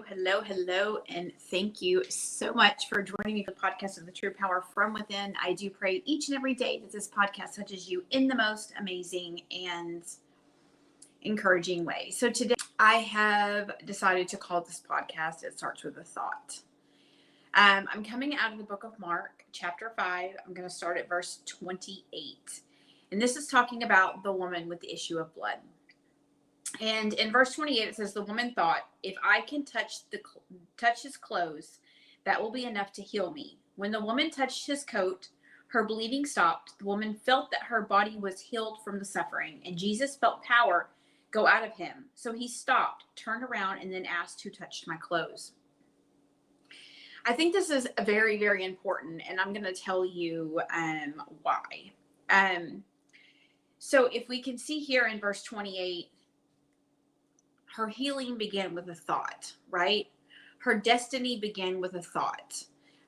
hello, and thank you so much for joining me for the podcast of the True Power from Within. I do pray each and every day that this podcast touches you in the most amazing and encouraging way. So today I have decided to call this podcast, It Starts With a Thought. I'm coming out of the book of Mark, chapter 5. I'm going to start at verse 28. And this is talking about the woman with the issue of blood. And in verse 28, it says, the woman thought, if I can touch his clothes, that will be enough to heal me. When the woman touched his coat, her bleeding stopped. The woman felt that her body was healed from the suffering, and Jesus felt power go out of him. So he stopped, turned around, and then asked, who touched my clothes? I think this is very, very important, and I'm going to tell you why. So if we can see here in verse 28, her healing began with a thought, right? Her destiny began with a thought.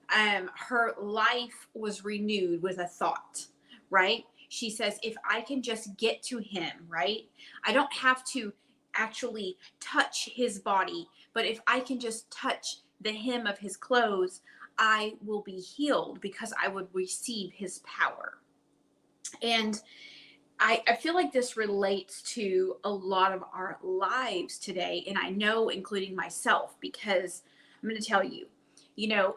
Her life was renewed with a thought, right? She says, if I can just get to him, right? I don't have to actually touch his body, but if I can just touch the hem of his clothes, I will be healed because I would receive his power. And I feel like this relates to a lot of our lives today. And I know, including myself, because I'm going to tell you,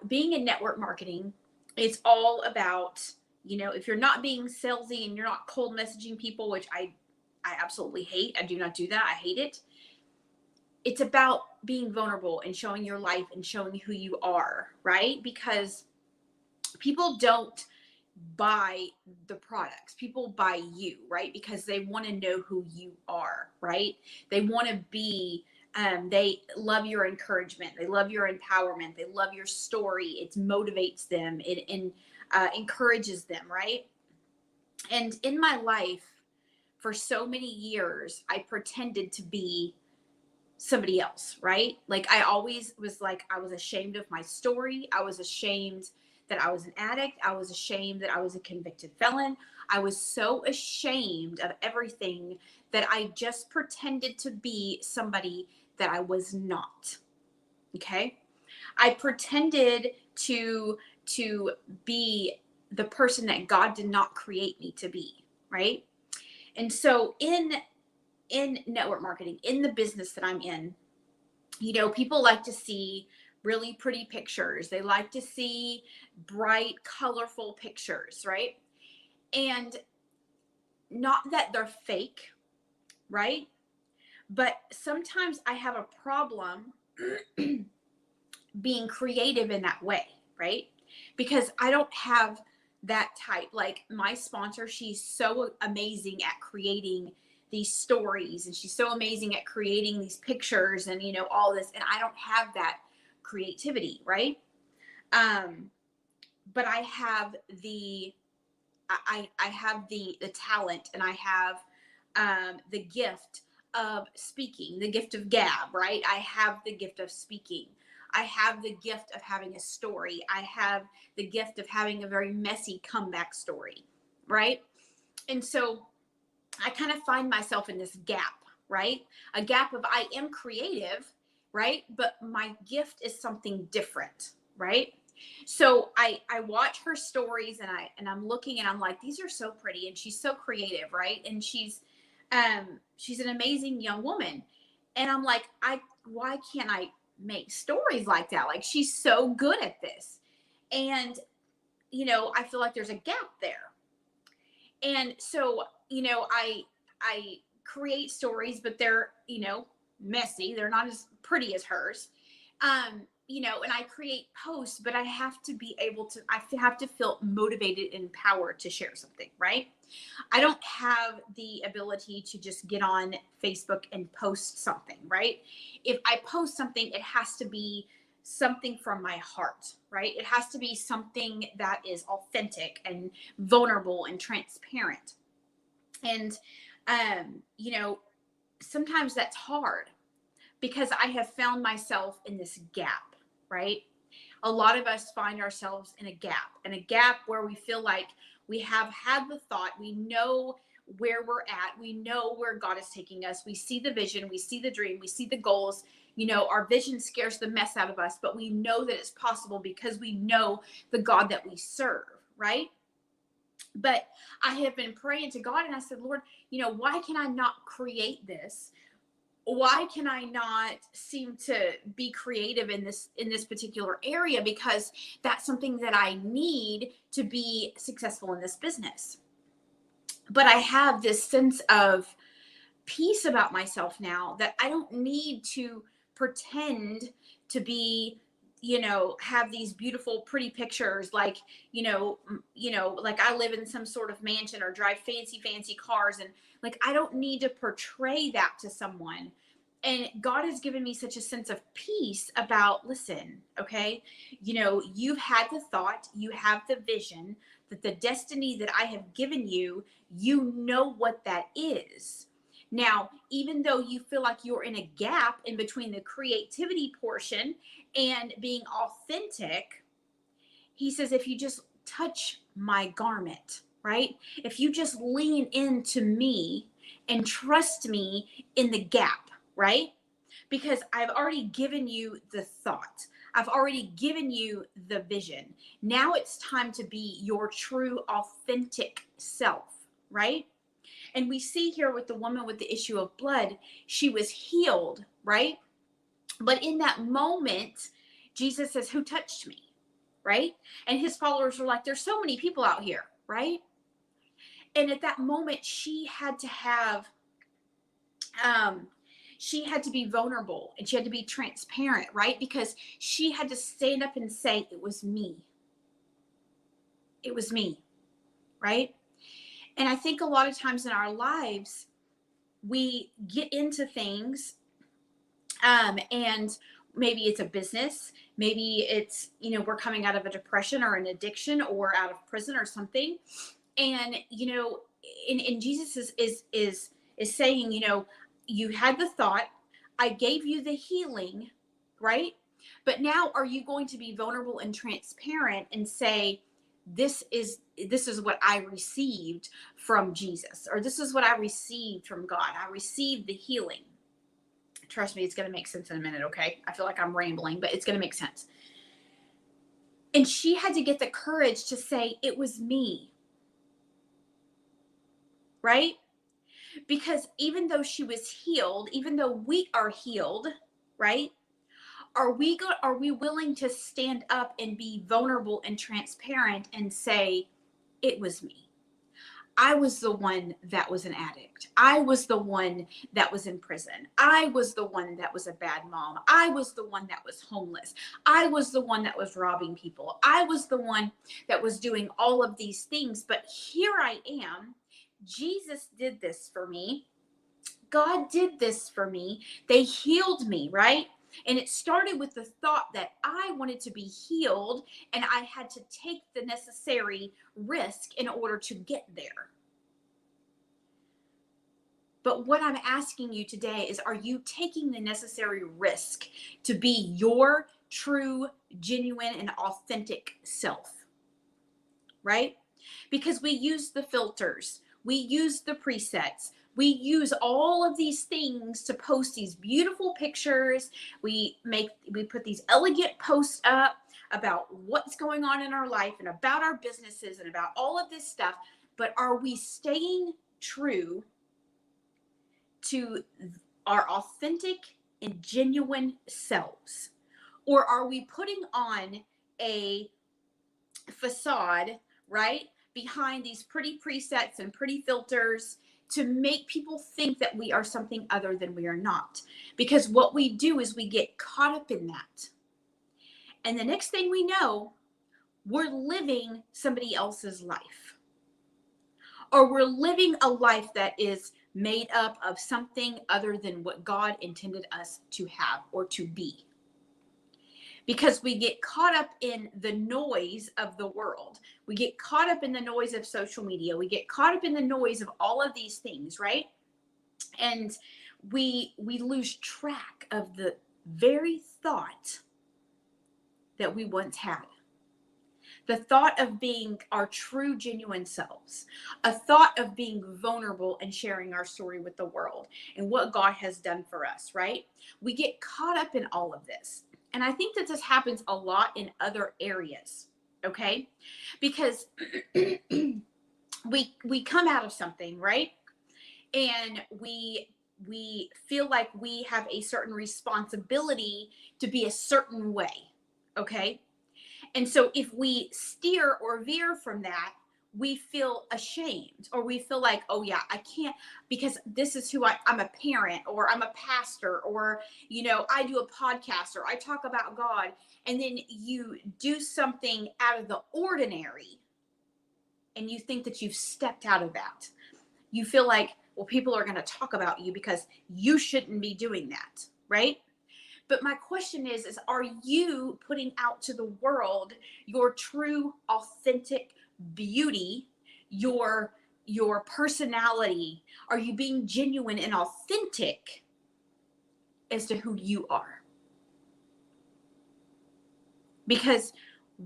being in network marketing, it's all about, if you're not being salesy and you're not cold messaging people, which I absolutely hate. I do not do that. I hate it. It's about being vulnerable and showing your life and showing who you are, right? Because people don't buy the products. People buy you, right? Because they want to know who you are, right? They want to be, they love your encouragement. They love your empowerment. They love your story. It motivates them. It encourages them, right? And in my life, for so many years, I pretended to be somebody else, right? Like I always was like, I was ashamed of my story. I was ashamed that I was an addict. I was ashamed that I was a convicted felon. I was so ashamed of everything that I just pretended to be somebody that I was not. Okay. I pretended to be the person that God did not create me to be. Right. And so in network marketing, in the business that I'm in, people like to see really pretty pictures. They like to see bright, colorful pictures, right? And not that they're fake, right? But sometimes I have a problem being creative in that way, right? Because I don't have that type. Like my sponsor, she's so amazing at creating these stories, and she's so amazing at creating these pictures and, all this. And I don't have that creativity, right? But I have I have the talent, and I have the gift of speaking, the gift of gab, right? I have the gift of speaking. I have the gift of having a story. I have the gift of having a very messy comeback story, right? And so I kind of find myself in this gap, right? A gap of I am creative, right? But my gift is something different, right? So I watch her stories, and I'm looking, and I'm like, these are so pretty, and she's so creative, right? And she's an amazing young woman. And I'm like, why can't I make stories like that? Like, she's so good at this. And, I feel like there's a gap there. And so, I create stories, but they're, messy. They're not as pretty as hers. And I create posts, but I have to feel motivated and empowered to share something, right? I don't have the ability to just get on Facebook and post something, right? If I post something, it has to be something from my heart, right? It has to be something that is authentic and vulnerable and transparent. And, sometimes that's hard because I have found myself in this gap, right? A lot of us find ourselves in a gap where we feel like we have had the thought, we know where we're at. We know where God is taking us. We see the vision, we see the dream, we see the goals. You know, our vision scares the mess out of us, but we know that it's possible because we know the God that we serve, right? But I have been praying to God and I said, Lord, you know, why can I not create this? Why can I not seem to be creative in this particular area? Because that's something that I need to be successful in this business. But I have this sense of peace about myself now that I don't need to pretend to be, you know, have these beautiful pretty pictures like, like I live in some sort of mansion or drive fancy cars, and like I don't need to portray that to someone. And God has given me such a sense of peace about, listen, okay, you know, you've had the thought, you have the vision, that the destiny that I have given you, you know what that is. Now, even though you feel like you're in a gap in between the creativity portion and being authentic, he says, if you just touch my garment, right? If you just lean into me and trust me in the gap, right? Because I've already given you the thought. I've already given you the vision. Now it's time to be your true, authentic self, right? And we see here with the woman with the issue of blood, she was healed, right? But in that moment, Jesus says, who touched me? Right? And his followers were like, there's so many people out here, right? And at that moment, she had to have, she had to be vulnerable and she had to be transparent, right? Because she had to stand up and say, it was me. It was me, right? And I think a lot of times in our lives, we get into things and maybe it's a business, maybe it's, you know, we're coming out of a depression or an addiction or out of prison or something. And, you know, and Jesus is saying, you know, you had the thought, I gave you the healing, right? But now are you going to be vulnerable and transparent and say, this is what I received from Jesus, or this is what I received from God. I received the healing. Trust me, it's going to make sense in a minute, okay? I feel like I'm rambling, but it's going to make sense. And she had to get the courage to say, it was me, right? Because even though she was healed, even though we are healed, right? Are we willing to stand up and be vulnerable and transparent and say, it was me? I was the one that was an addict. I was the one that was in prison. I was the one that was a bad mom. I was the one that was homeless. I was the one that was robbing people. I was the one that was doing all of these things. But here I am. Jesus did this for me. God did this for me. They healed me, right? And it started with the thought that I wanted to be healed and I had to take the necessary risk in order to get there. But what I'm asking you today is, are you taking the necessary risk to be your true, genuine, and authentic self? Right? Because we use the filters, we use the presets, we use all of these things to post these beautiful pictures. We put these elegant posts up about what's going on in our life and about our businesses and about all of this stuff. But are we staying true to our authentic and genuine selves? Or are we putting on a facade, right, behind these pretty presets and pretty filters to make people think that we are something other than we are not? Because what we do is we get caught up in that. And the next thing we know, we're living somebody else's life. Or we're living a life that is made up of something other than what God intended us to have or to be. Because we get caught up in the noise of the world. We get caught up in the noise of social media. We get caught up in the noise of all of these things, right? And we lose track of the very thought that we once had. The thought of being our true, genuine selves, a thought of being vulnerable and sharing our story with the world and what God has done for us, right? We get caught up in all of this. And I think that this happens a lot in other areas, okay? Because we come out of something, right? And we feel like we have a certain responsibility to be a certain way, okay? And so if we steer or veer from that, we feel ashamed, or we feel like, oh yeah, I can't, because this is who I'm a parent, or I'm a pastor, or, I do a podcast, or I talk about God. And then you do something out of the ordinary and you think that you've stepped out of that. You feel like, well, people are going to talk about you because you shouldn't be doing that, right? But my question is are you putting out to the world your true, authentic beauty, your personality? Are you being genuine and authentic as to who you are? Because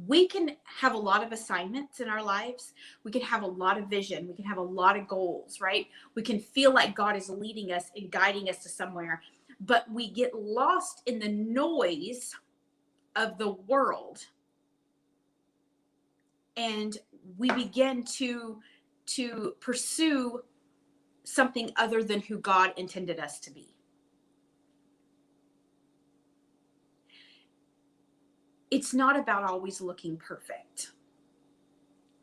we can have a lot of assignments in our lives. We can have a lot of vision. We can have a lot of goals, right? We can feel like God is leading us and guiding us to somewhere, but we get lost in the noise of the world. And we begin to pursue something other than who God intended us to be. It's not about always looking perfect,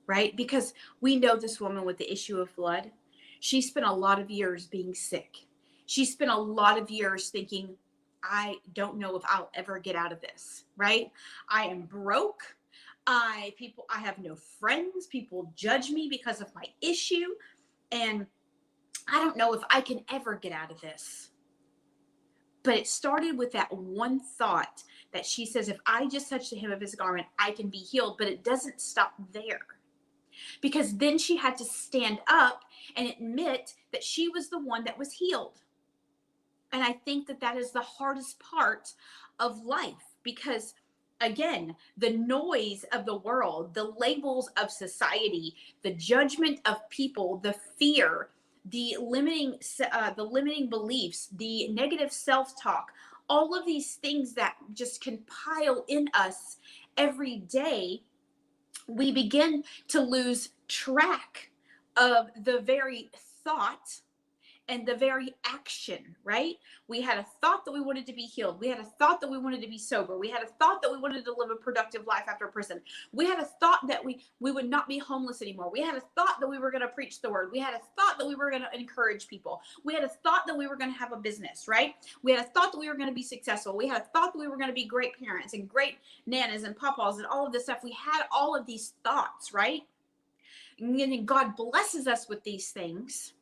right? Because we know this woman with the issue of blood. She spent a lot of years being sick. She spent a lot of years thinking, I don't know if I'll ever get out of this, right? I am broke. I have no friends. People judge me because of my issue. And I don't know if I can ever get out of this. But it started with that one thought that she says, if I just touch the hem of his garment, I can be healed. But it doesn't stop there. Because then she had to stand up and admit that she was the one that was healed. And I think that that is the hardest part of life, because again, the noise of the world, the labels of society, the judgment of people, the fear, the limiting beliefs, the negative self-talk, all of these things that just can pile in us every day, we begin to lose track of the very thought and the very action, right? We had a thought that we wanted to be healed. We had a thought that we wanted to be sober. We had a thought that we wanted to live a productive life after prison. We had a thought that we would not be homeless anymore. We had a thought that we were going to preach the word. We had a thought that we were going to encourage people. We had a thought that we were going to have a business, right? We had a thought that we were going to be successful. We had a thought that we were going to be great parents and great nanas and papas and all of this stuff. We had all of these thoughts, right? And then God blesses us with these things.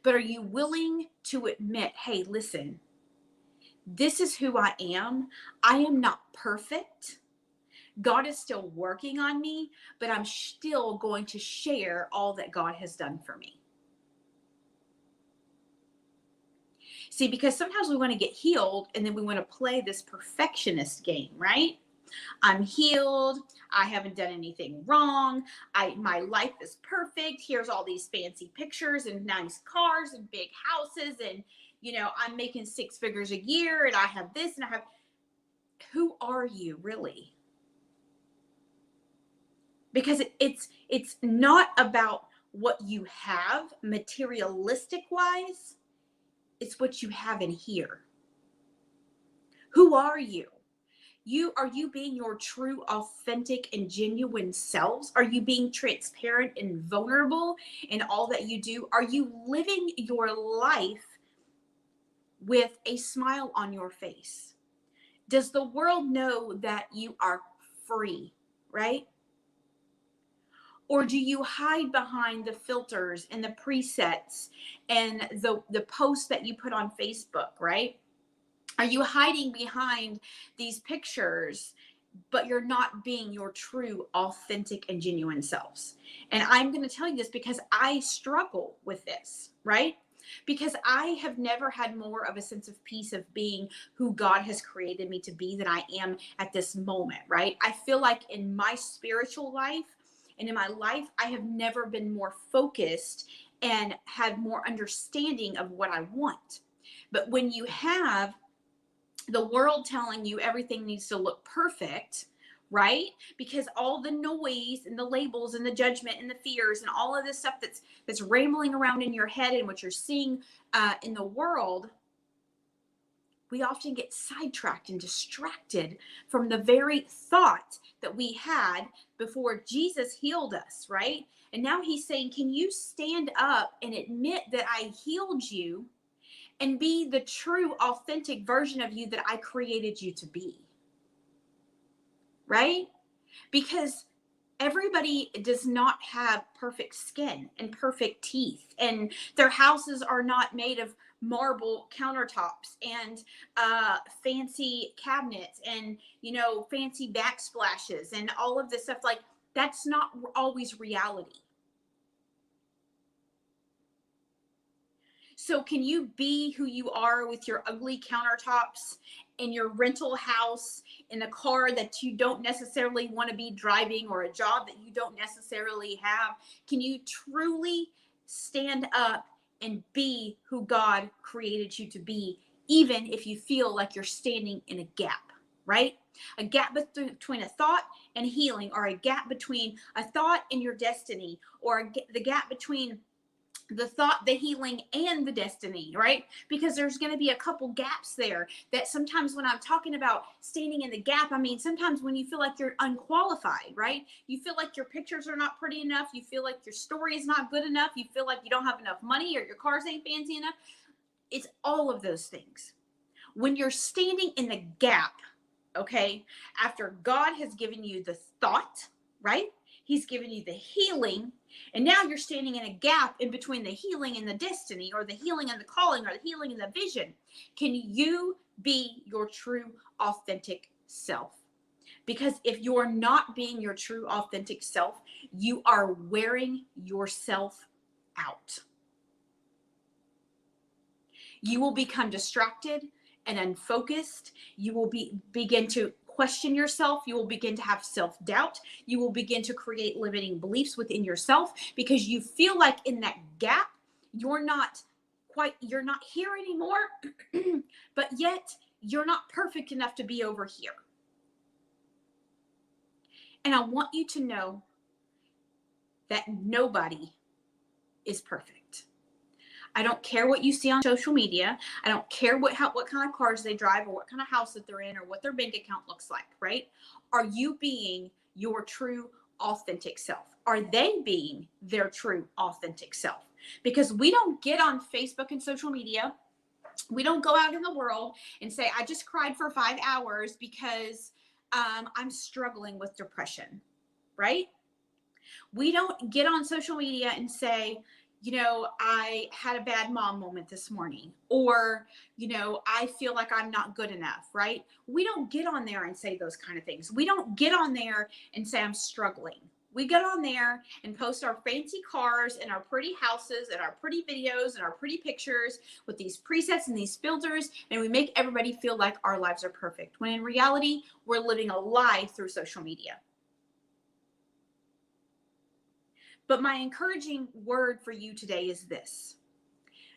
But are you willing to admit, hey, listen, this is who I am. I am not perfect. God is still working on me, but I'm still going to share all that God has done for me. See, because sometimes we want to get healed and then we want to play this perfectionist game, right? I'm healed. I haven't done anything wrong. My life is perfect. Here's all these fancy pictures and nice cars and big houses. And, I'm making 6 figures a year and I have this and I have. Who are you really? Because it's not about what you have materialistic wise. It's what you have in here. Who are you? Are you being your true, authentic, and genuine selves? Are you being transparent and vulnerable in all that you do? Are you living your life with a smile on your face? Does the world know that you are free, right? Or do you hide behind the filters and the presets and the posts that you put on Facebook, right? Are you hiding behind these pictures, but you're not being your true, authentic, and genuine selves? And I'm going to tell you this because I struggle with this, right? because I have never had more of a sense of peace of being who God has created me to be than I am at this moment, right? I feel like in my spiritual life and in my life, I have never been more focused and had more understanding of what I want. But when you have the world telling you everything needs to look perfect, right? Because all the noise and the labels and the judgment and the fears and all of this stuff that's rambling around in your head and what you're seeing in the world, we often get sidetracked and distracted from the very thought that we had before Jesus healed us, right? And now he's saying, can you stand up and admit that I healed you and be the true, authentic version of you that I created you to be? Right? Because everybody does not have perfect skin and perfect teeth, and their houses are not made of marble countertops and fancy cabinets and, fancy backsplashes and all of this stuff. Like, that's not always reality. So can you be who you are with your ugly countertops in your rental house, in a car that you don't necessarily want to be driving, or a job that you don't necessarily have? Can you truly stand up and be who God created you to be, even if you feel like you're standing in a gap, right? A gap between a thought and healing, or a gap between a thought and your destiny, or the gap between the thought, the healing, and the destiny, right? Because there's going to be a couple gaps there that sometimes when I'm talking about standing in the gap, I mean, sometimes when you feel like you're unqualified, right? You feel like your pictures are not pretty enough. You feel like your story is not good enough. You feel like you don't have enough money, or your cars ain't fancy enough. It's all of those things. When you're standing in the gap, okay, after God has given you the thought, right? He's given you the healing, and now you're standing in a gap in between the healing and the destiny, or the healing and the calling, or the healing and the vision. Can you be your true, authentic self? Because if you're not being your true, authentic self, you are wearing yourself out. You will become distracted and unfocused. You will begin to question yourself. You will begin to have self-doubt. You will begin to create limiting beliefs within yourself, because you feel like in that gap, you're not here anymore, but yet you're not perfect enough to be over here. And I want you to know that nobody is perfect. I don't care what you see on social media. I don't care what kind of cars they drive, or what kind of house that they're in, or what their bank account looks like, right? Are you being your true, authentic self? Are they being their true, authentic self? Because we don't get on Facebook and social media. We don't go out in the world and say, I just cried for 5 hours because I'm struggling with depression, right? We don't get on social media and say, I had a bad mom moment this morning, or, I feel like I'm not good enough, right? We don't get on there and say those kind of things. We don't get on there and say, I'm struggling. We get on there and post our fancy cars and our pretty houses and our pretty videos and our pretty pictures with these presets and these filters, and we make everybody feel like our lives are perfect, when in reality, we're living a lie through social media. But my encouraging word for you today is this: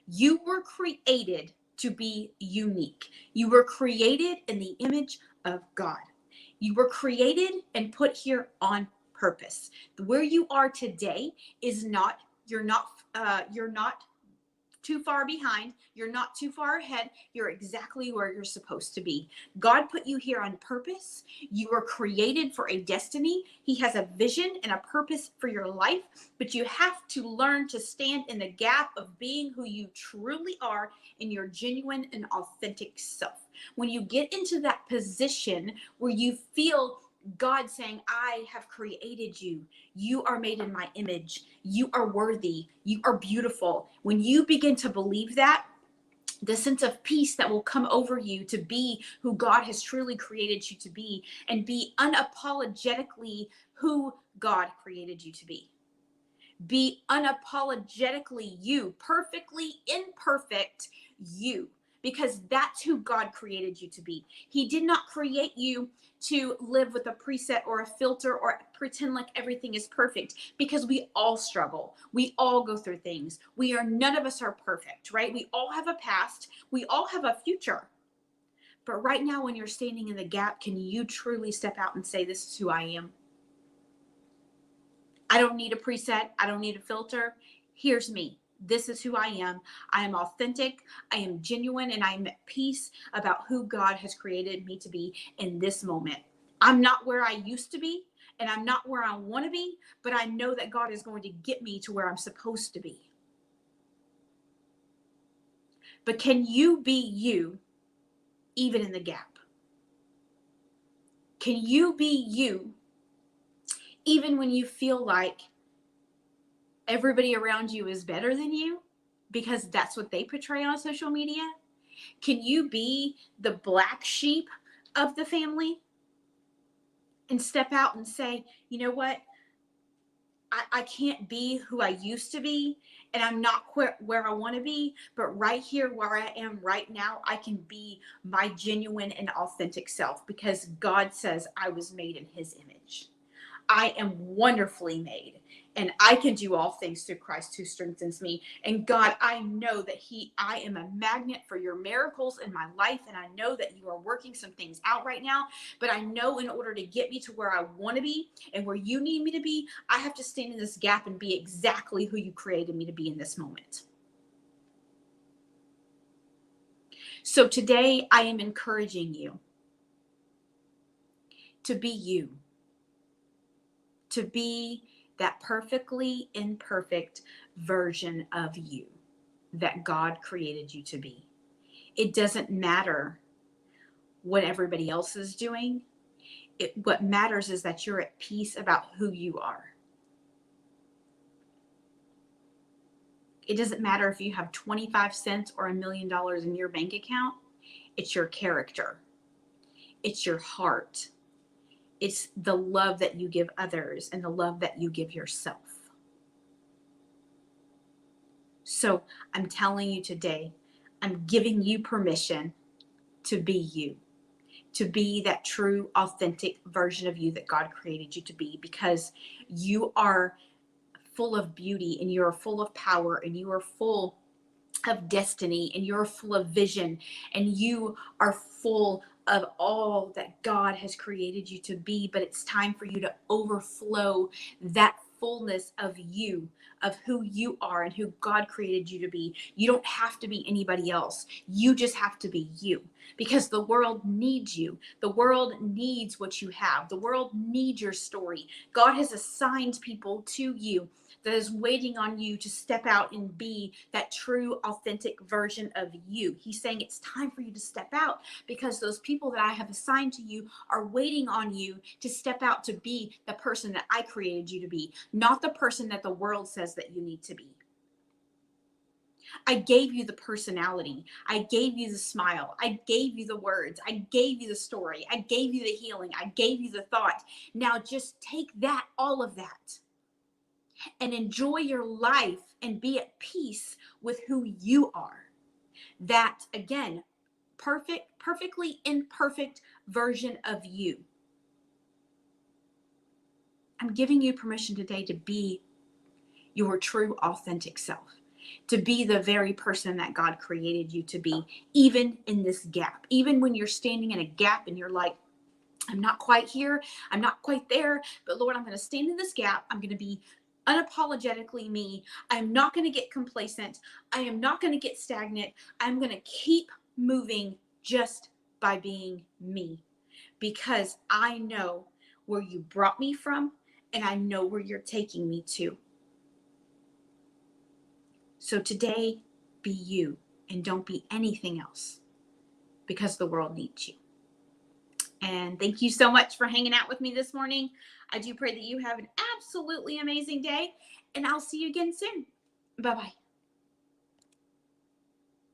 you were created to be unique. You were created in the image of God. You were created and put here on purpose. Where you are today is not, you're not too far behind. You're not too far ahead. You're exactly where you're supposed to be. God put you here on purpose. You were created for a destiny. He has a vision and a purpose for your life, but you have to learn to stand in the gap of being who you truly are in your genuine and authentic self. When you get into that position where you feel God saying, I have created you. You are made in my image. You are worthy. You are beautiful. When you begin to believe that, the sense of peace that will come over you to be who God has truly created you to be, and be unapologetically who God created you to be. Be unapologetically you, perfectly imperfect you, because that's who God created you to be. He did not create you to live with a preset or a filter or pretend like everything is perfect, because we all struggle. We all go through things. None of us are perfect, right? We all have a past. We all have a future. But right now, when you're standing in the gap, can you truly step out and say, this is who I am? I don't need a preset. I don't need a filter. Here's me. This is who I am. I am authentic. I am genuine, and I am at peace about who God has created me to be in this moment. I'm not where I used to be, and I'm not where I want to be, but I know that God is going to get me to where I'm supposed to be. But can you be you even in the gap? Can you be you even when you feel like everybody around you is better than you, because that's what they portray on social media? Can you be the black sheep of the family and step out and say, you know what? I can't be who I used to be, and I'm not where I want to be, but right here where I am right now, I can be my genuine and authentic self, because God says I was made in his image. I am wonderfully made, and I can do all things through Christ who strengthens me. And God, I know that I am a magnet for your miracles in my life. And I know that you are working some things out right now, but I know in order to get me to where I want to be and where you need me to be, I have to stand in this gap and be exactly who you created me to be in this moment. So today I am encouraging you to be you, to be that perfectly imperfect version of you that God created you to be. It doesn't matter what everybody else is doing. What matters is that you're at peace about who you are. It doesn't matter if you have 25 cents or $1 million in your bank account. It's your character. It's your heart. It's the love that you give others and the love that you give yourself. So I'm telling you today, I'm giving you permission to be you, to be that true, authentic version of you that God created you to be, because you are full of beauty, and you are full of power, and you are full of destiny, and you're full of vision, and you are full of all that God has created you to be. But it's time for you to overflow that fullness of you, of who you are and who God created you to be. You don't have to be anybody else. You just have to be you, because the world needs you. The world needs what you have. The world needs your story. God has assigned people to you that is waiting on you to step out and be that true, authentic version of you. He's saying it's time for you to step out, because those people that I have assigned to you are waiting on you to step out to be the person that I created you to be, not the person that the world says that you need to be. I gave you the personality. I gave you the smile. I gave you the words. I gave you the story. I gave you the healing. I gave you the thought. Now just take that, all of that, and enjoy your life and be at peace with who you are. That, again, perfectly imperfect version of you. I'm giving you permission today to be your true, authentic self, to be the very person that God created you to be, even in this gap, even when you're standing in a gap and you're like, I'm not quite here, I'm not quite there, but Lord, I'm going to stand in this gap. I'm going to be unapologetically me. I'm not going to get complacent. I am not going to get stagnant. I'm going to keep moving just by being me, because I know where you brought me from, and I know where you're taking me to. So today, be you, and don't be anything else, because the world needs you. And thank you so much for hanging out with me this morning. I do pray that you have an absolutely amazing day, and I'll see you again soon. Bye-bye.